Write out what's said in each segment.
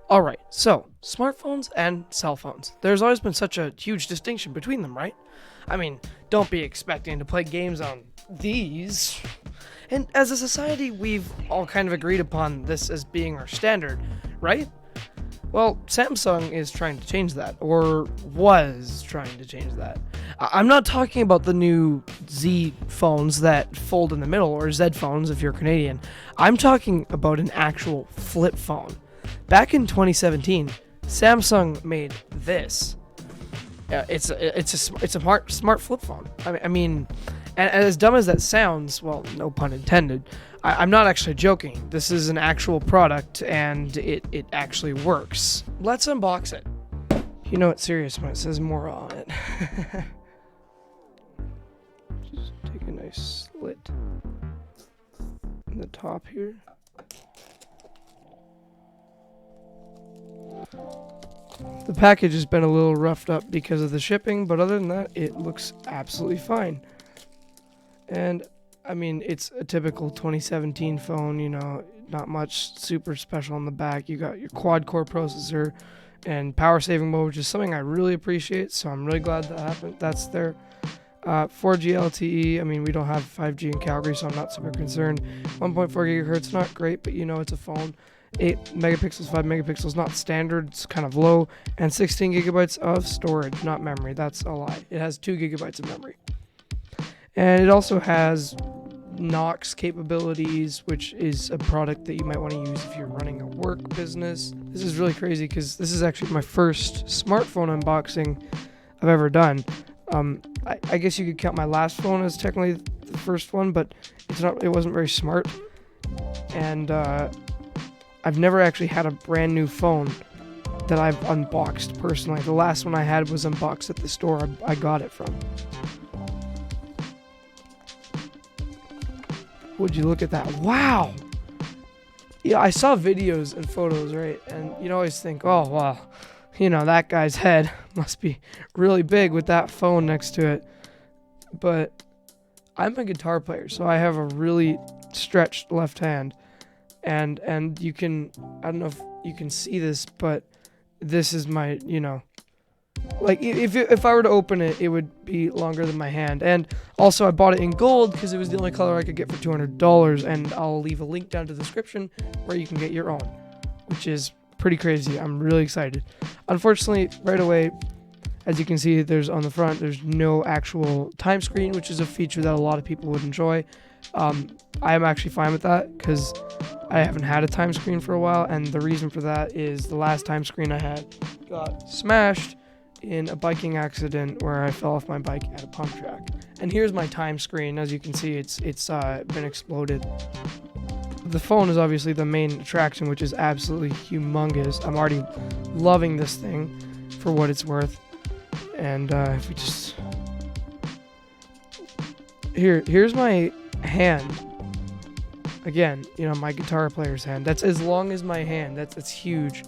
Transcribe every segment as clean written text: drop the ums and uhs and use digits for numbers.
Alright, so, smartphones and cell phones. There's always been such a huge distinction between them, right? I mean, don't be expecting to play games on these. And as a society, we've all kind of agreed upon this as being our standard, right? Well, Samsung is trying to change that, or was trying to change that. I'm not talking about the new Z phones that fold in the middle, or Z phones if you're Canadian. I'm talking about an actual flip phone. Back in 2017, Samsung made this. It's a smart flip phone. I mean, and as dumb as that sounds, well, no pun intended. I'm not actually joking. This is an actual product, and it actually works. Let's unbox it. You know it's serious when it says more on it. Just take a nice slit in the top here. The package has been a little roughed up because of the shipping, but other than that, it looks absolutely fine. And, I mean, it's a typical 2017 phone, you know, not much super special on the back. You got your quad-core processor and power-saving mode, which is something I really appreciate, so I'm really glad that happened. That's there. 4G LTE, I mean, we don't have 5G in Calgary, so I'm not super concerned. 1.4 gigahertz, not great, but you know it's a phone. 8 megapixels, 5 megapixels, not standard, it's kind of low, and 16 gigabytes of storage, not memory. That's a lie. It has 2 gigabytes of memory. And it also has Knox capabilities, which is a product that you might want to use if you're running a work business. This is really crazy because this is actually my first smartphone unboxing I've ever done. I guess you could count my last phone as technically the first one, but it wasn't very smart. And I've never actually had a brand new phone that I've unboxed personally. The last one I had was unboxed at the store I got it from. Would you look at that? Wow! Yeah, I saw videos and photos, right? And you'd always think, oh, wow, you know, that guy's head must be really big with that phone next to it. But I'm a guitar player, so I have a really stretched left hand. And you can, I don't know if you can see this, but this is my, you know, like if I were to open it, it would be longer than my hand. And also I bought it in gold because it was the only color I could get for $200, and I'll leave a link down to the description where you can get your own, which is pretty crazy. I'm really excited. Unfortunately, right away, as you can see, there's on the front, there's no actual time screen, which is a feature that a lot of people would enjoy. I am actually fine with that because I haven't had a time screen for a while, and the reason for that is the last time screen I had got smashed in a biking accident where I fell off my bike at a pump track. And here's my time screen. As you can see, it's been exploded. The phone is obviously the main attraction, which is absolutely humongous. I'm already loving this thing for what it's worth. And if we just here's my hand. Again, you know, my guitar player's hand. That's as long as my hand. That's huge.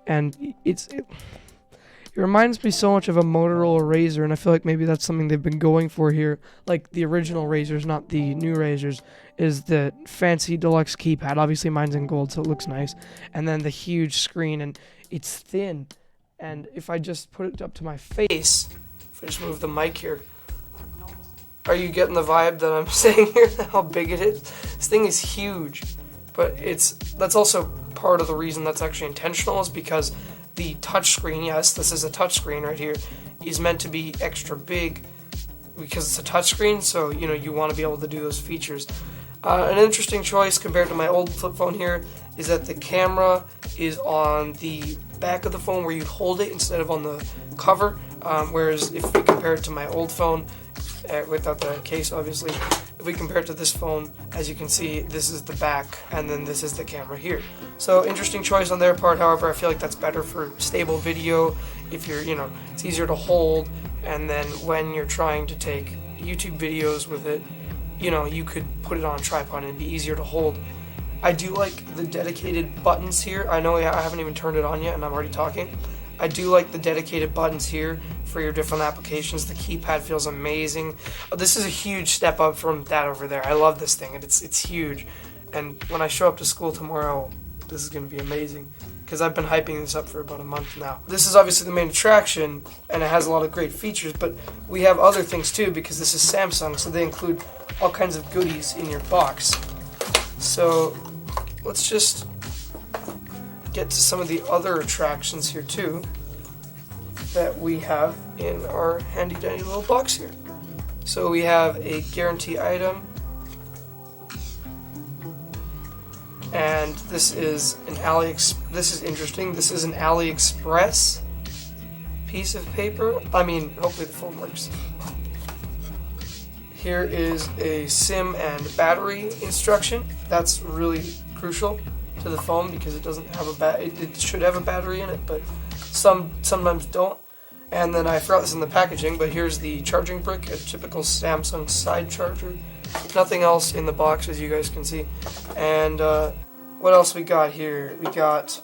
And it reminds me so much of a Motorola Razr, and I feel like maybe that's something they've been going for here. Like the original Razrs, not the new Razrs, is the fancy deluxe keypad. Obviously mine's in gold, so it looks nice. And then the huge screen, and it's thin. And if I just put it up to my face, if I just move the mic here, are you getting the vibe that I'm saying here, how big it is? This thing is huge, but that's also part of the reason that's actually intentional, is because the touchscreen, yes, this is a touchscreen right here, is meant to be extra big because it's a touchscreen, so, you know, you want to be able to do those features. An interesting choice compared to my old flip phone here is that the camera is on the back of the phone where you hold it instead of on the cover, whereas if we compare it to my old phone, without the case obviously, if we compare it to this phone, as you can see, this is the back and then this is the camera here. So interesting choice on their part. However, I feel like that's better for stable video. If you're, you know, it's easier to hold, and then when you're trying to take YouTube videos with it, you know, you could put it on a tripod and it'd be easier to hold. I do like the dedicated buttons here. I know I haven't even turned it on yet and I'm already talking. I do like the dedicated buttons here for your different applications. The keypad feels amazing. This is a huge step up from that over there. I love this thing, and it's huge. And when I show up to school tomorrow, this is going to be amazing. because I've been hyping this up for about a month now. This is obviously the main attraction, and it has a lot of great features, but we have other things too, because this is Samsung, so they include all kinds of goodies in your box. So let's just get to some of the other attractions here too that we have in our handy dandy little box here. So we have a guarantee item, and this is an this is interesting. This is an AliExpress piece of paper. I mean, hopefully the phone works. Here is a SIM and battery instruction. That's really crucial to the phone because it doesn't have it should have a battery in it, but sometimes don't. And then I forgot this in the packaging, but here's the charging brick, a typical Samsung side charger. Nothing else in the box, as you guys can see. And what else we got here? We got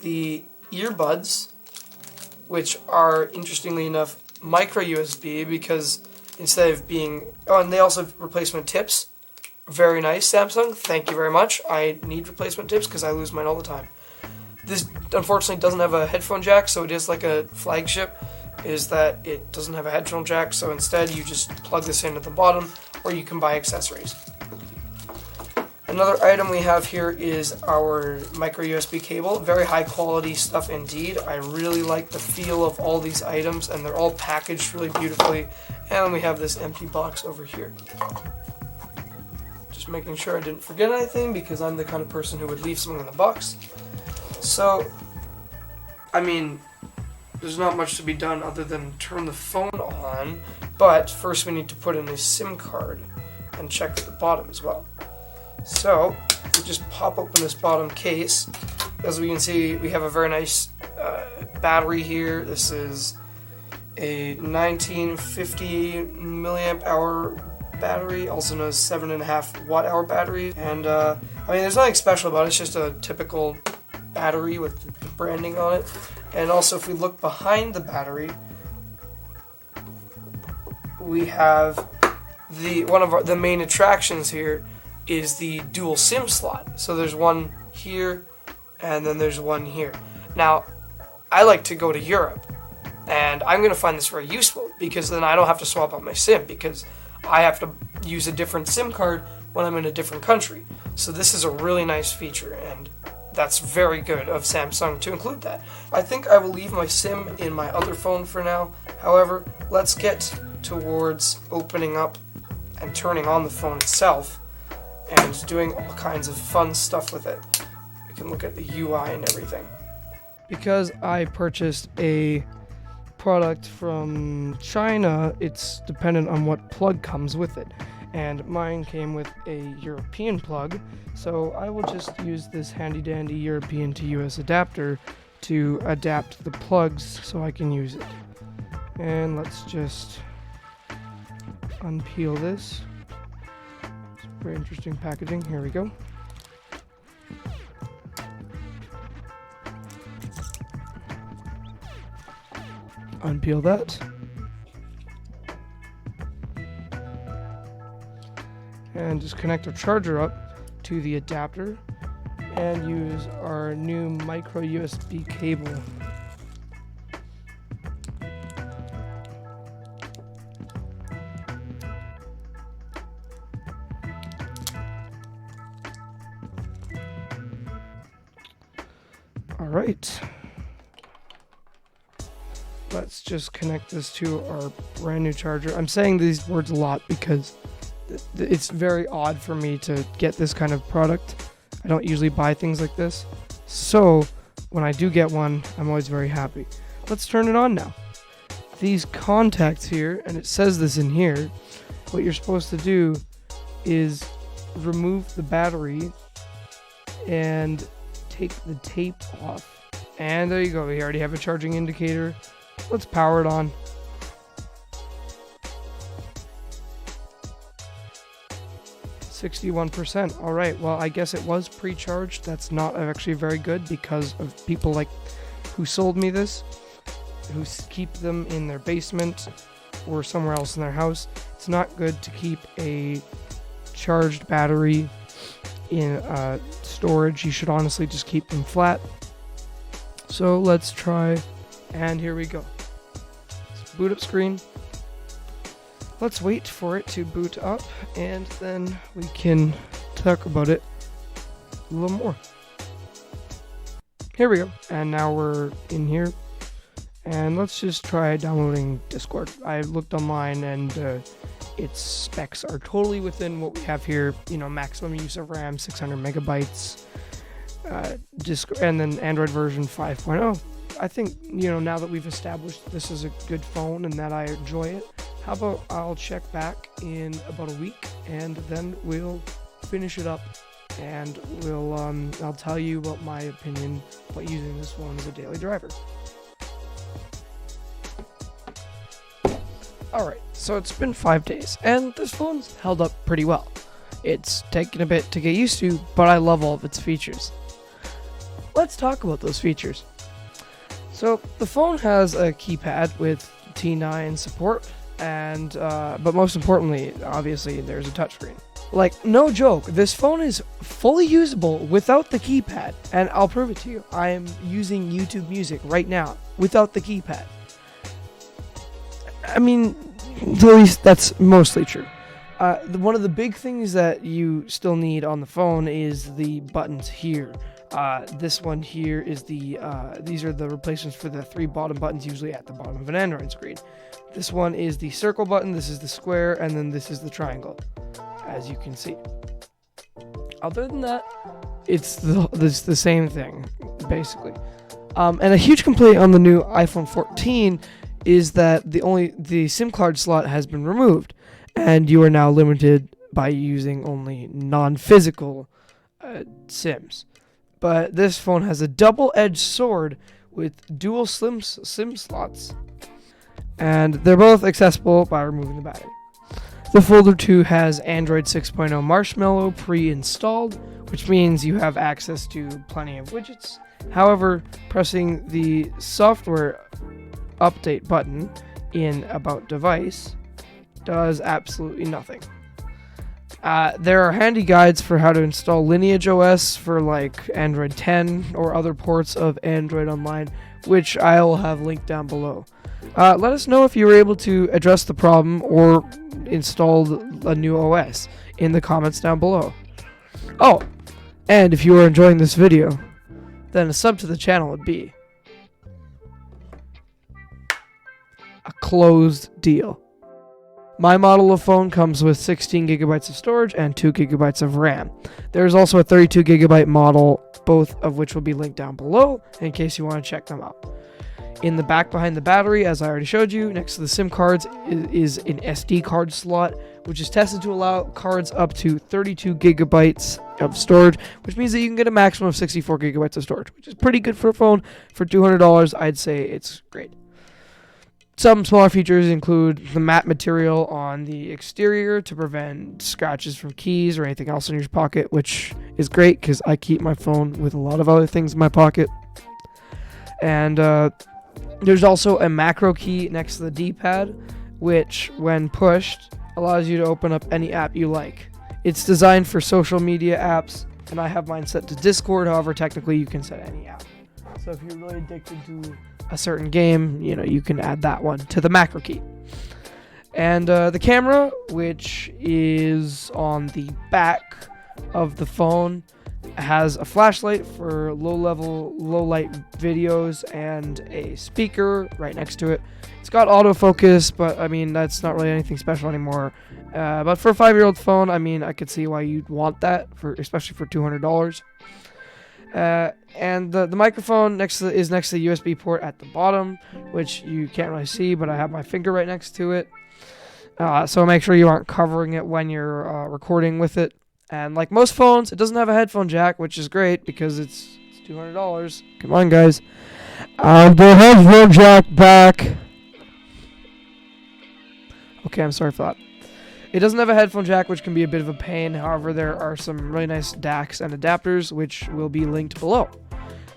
the earbuds, which are, interestingly enough, microUSB, because instead of being... Oh, and they also have replacement tips. Very nice, Samsung. Thank you very much. I need replacement tips because I lose mine all the time. This, unfortunately, doesn't have a headphone jack, so it is like a flagship, is that it doesn't have a headphone jack, so instead you just plug this in at the bottom, or you can buy accessories. Another item we have here is our micro USB cable. Very high quality stuff indeed. I really like the feel of all these items, and they're all packaged really beautifully. And we have this empty box over here. Just making sure I didn't forget anything, because I'm the kind of person who would leave something in the box. So, I mean, there's not much to be done other than turn the phone on, but first we need to put in a SIM card and check at the bottom as well. So, we just pop open this bottom case. As we can see, we have a very nice battery here. This is a 1950 milliamp hour battery, also known as 7.5 watt hour battery. And I mean, there's nothing special about it. It's just a typical battery with the branding on it. And also, if we look behind the battery, we have one of the main attractions here is the dual SIM slot. So there's one here, and then there's one here. Now, I like to go to Europe, and I'm going to find this very useful, because then I don't have to swap out my SIM, because I have to use a different SIM card when I'm in a different country. So this is a really nice feature, and that's very good of Samsung to include that. I think I will leave my SIM in my other phone for now. However, let's get towards opening up and turning on the phone itself and doing all kinds of fun stuff with it. We can look at the UI and everything. Because I purchased a product from China, it's dependent on what plug comes with it. And mine came with a European plug, so I will just use this handy dandy European to US adapter to adapt the plugs so I can use it. And let's just unpeel this. Very interesting packaging. Here we go. Unpeel that. And just connect our charger up to the adapter and use our new micro USB cable. Alright, let's just connect this to our brand new charger. I'm saying these words a lot because it's very odd for me to get this kind of product. I don't usually buy things like this, so when I do get one, I'm always very happy. Let's turn it on now. These contacts here, and it says this in here, what you're supposed to do is remove the battery and take the tape off. And there you go, we already have a charging indicator. Let's power it on. %. Alright, well, I guess it was pre-charged. That's not actually very good because of people like who sold me this, who keep them in their basement or somewhere else in their house. It's not good to keep a charged battery in storage. You should honestly just keep them flat. So let's try, and here we go. Boot up screen. Let's wait for it to boot up, and then we can talk about it a little more. Here we go, and now we're in here, and let's just try downloading Discord. I looked online, and its specs are totally within what we have here. You know, maximum use of RAM, 600 megabytes, and then Android version 5.0. I think, you know, now that we've established this is a good phone and that I enjoy it, how about I'll check back in about a week, and then we'll finish it up, and I'll tell you about my opinion about using this phone as a daily driver. Alright, so it's been 5 days, and this phone's held up pretty well. It's taken a bit to get used to, but I love all of its features. Let's talk about those features. So, the phone has a keypad with T9 support, and but most importantly, obviously, there's a touchscreen. Like, no joke, this phone is fully usable without the keypad, and I'll prove it to you. I am using YouTube Music right now without the keypad. I mean, at least that's mostly true. One of the big things that you still need on the phone is the buttons here. This one here is these are the replacements for the 3 bottom buttons usually at the bottom of an Android screen. This one is the circle button, this is the square, and then this is the triangle, as you can see. Other than that, it's the same thing, basically. And a huge complaint on the new iPhone 14 is that the SIM card slot has been removed, and you are now limited by using only non-physical SIMs. But this phone has a double-edged sword with dual SIM slots, and they're both accessible by removing the battery. The Folder 2 has Android 6.0 Marshmallow pre-installed, which means you have access to plenty of widgets. However, pressing the software update button in About Device does absolutely nothing. There are handy guides for how to install LINEAGE OS for like Android 10 or other ports of Android Online, which I will have linked down below. Let us know if you were able to address the problem or install a new OS in the comments down below. Oh, and if you are enjoying this video, then a sub to the channel would be a closed deal. My model of phone comes with 16 gigabytes of storage and 2 gigabytes of RAM. There's also a 32 gigabyte model, both of which will be linked down below in case you want to check them out. In the back behind the battery, as I already showed you, next to the SIM cards is an SD card slot, which is tested to allow cards up to 32 gigabytes of storage, which means that you can get a maximum of 64 gigabytes of storage, which is pretty good for a phone. For $200, I'd say it's great. Some smaller features include the matte material on the exterior to prevent scratches from keys or anything else in your pocket, which is great because I keep my phone with a lot of other things in my pocket. And there's also a macro key next to the D-pad, which, when pushed, allows you to open up any app you like. It's designed for social media apps, and I have mine set to Discord. However, technically you can set any app. So if you're really addicted to a certain game, you know, you can add that one to the macro key. And the camera, which is on the back of the phone, has a flashlight for low light videos and a speaker right next to it. It's got autofocus, but I mean, that's not really anything special anymore. But for a 5-year-old phone, I mean, I could see why you'd want that, especially for $200. And the microphone is next to the USB port at the bottom, which you can't really see, but I have my finger right next to it. So make sure you aren't covering it when you're recording with it. And like most phones, it doesn't have a headphone jack, which is great because it's $200. Come on, guys. The headphone jack back. Okay, I'm sorry for that. It doesn't have a headphone jack, which can be a bit of a pain. However, there are some really nice DACs and adapters, which will be linked below.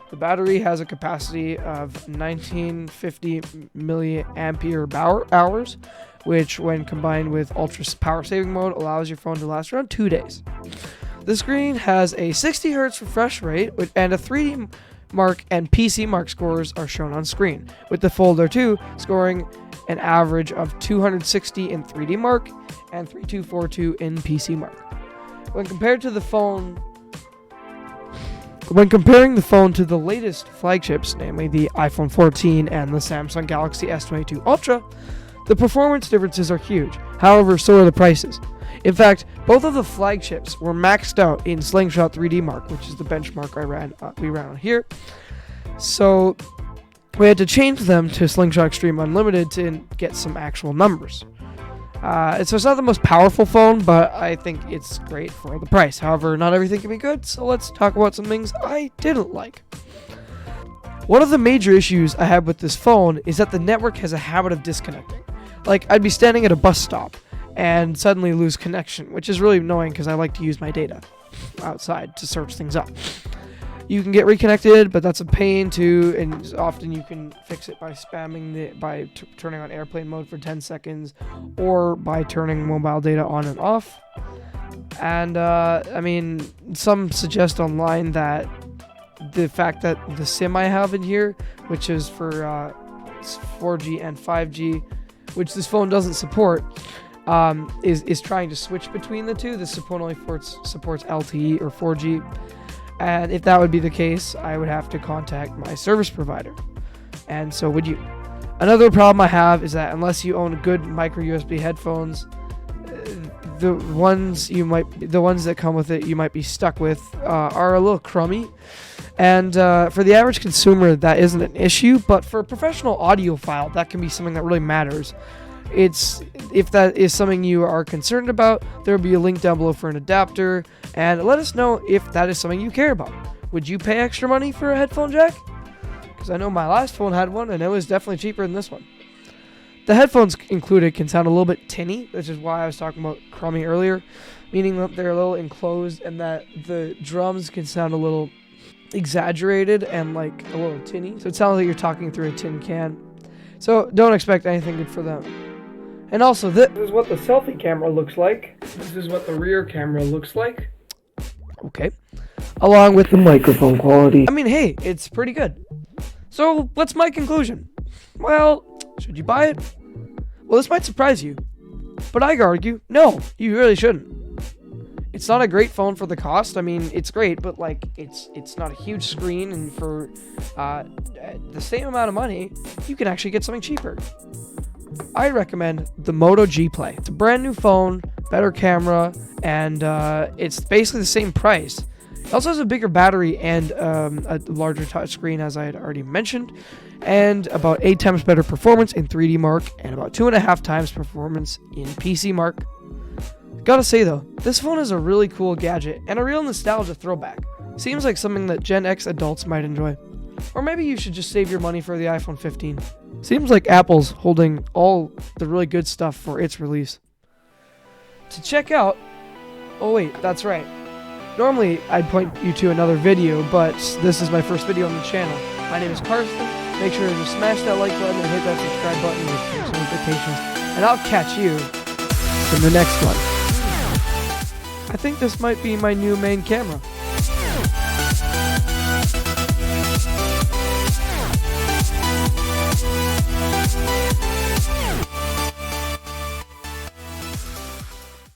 The battery has a capacity of 1950 milliampere hours, which, when combined with ultra power saving mode, allows your phone to last around 2 days. The screen has a 60 Hz refresh rate and a 3D mark and PC mark scores are shown on screen, with the Folder 2 scoring an average of 260 in 3D mark and 3242 in PC mark. When comparing the phone to the latest flagships, namely the iPhone 14 and the Samsung Galaxy S22 Ultra, the performance differences are huge. However, so are the prices. In fact, both of the flagships were maxed out in Slingshot 3D Mark, which is the benchmark we ran on here. So we had to change them to Slingshot Extreme Unlimited to get some actual numbers. So it's not the most powerful phone, but I think it's great for the price. However, not everything can be good, so let's talk about some things I didn't like. One of the major issues I had with this phone is that the network has a habit of disconnecting. Like, I'd be standing at a bus stop and suddenly lose connection, which is really annoying because I like to use my data outside to search things up. You can get reconnected, but that's a pain too, and often you can fix it by turning on airplane mode for 10 seconds or by turning mobile data on and off. And I mean, some suggest online that the fact that the SIM I have in here, which is for 4G and 5G, which this phone doesn't support, is trying to switch between the two. This phone only supports LTE or 4G. And if that would be the case, I would have to contact my service provider. And so would you. Another problem I have is that unless you own good microUSB headphones, the ones that come with it you might be stuck with are a little crummy. And for the average consumer, that isn't an issue. But for a professional audiophile, that can be something that really matters. If that is something you are concerned about, there will be a link down below for an adapter, and let us know if that is something you care about. Would you pay extra money for a headphone jack? Because I know my last phone had one, and it was definitely cheaper than this one. The headphones included can sound a little bit tinny, which is why I was talking about crummy earlier, meaning that they're a little enclosed and that the drums can sound a little exaggerated and like a little tinny. So it sounds like you're talking through a tin can. So don't expect anything good for them. And also, this is what the selfie camera looks like. This is what the rear camera looks like. Okay. Along with the microphone quality. I mean, hey, it's pretty good. So, what's my conclusion? Well, should you buy it? Well, this might surprise you, but I argue, no, you really shouldn't. It's not a great phone for the cost. I mean, it's great, but like, it's not a huge screen, and for the same amount of money, you can actually get something cheaper. I recommend the Moto G Play. It's a brand new phone, better camera, and it's basically the same price. It also has a bigger battery and a larger touchscreen, as I had already mentioned, and about 8 times better performance in 3D Mark, and about 2.5 times performance in PC Mark. Gotta say though, this phone is a really cool gadget and a real nostalgia throwback. Seems like something that Gen X adults might enjoy. Or maybe you should just save your money for the iPhone 15. Seems like Apple's holding all the really good stuff for its release. To check out... Oh wait, that's right. Normally I'd point you to another video, but this is my first video on the channel. My name is Carson. Make sure to smash that like button and hit that subscribe button with post notifications. And I'll catch you in the next one. I think this might be my new main camera.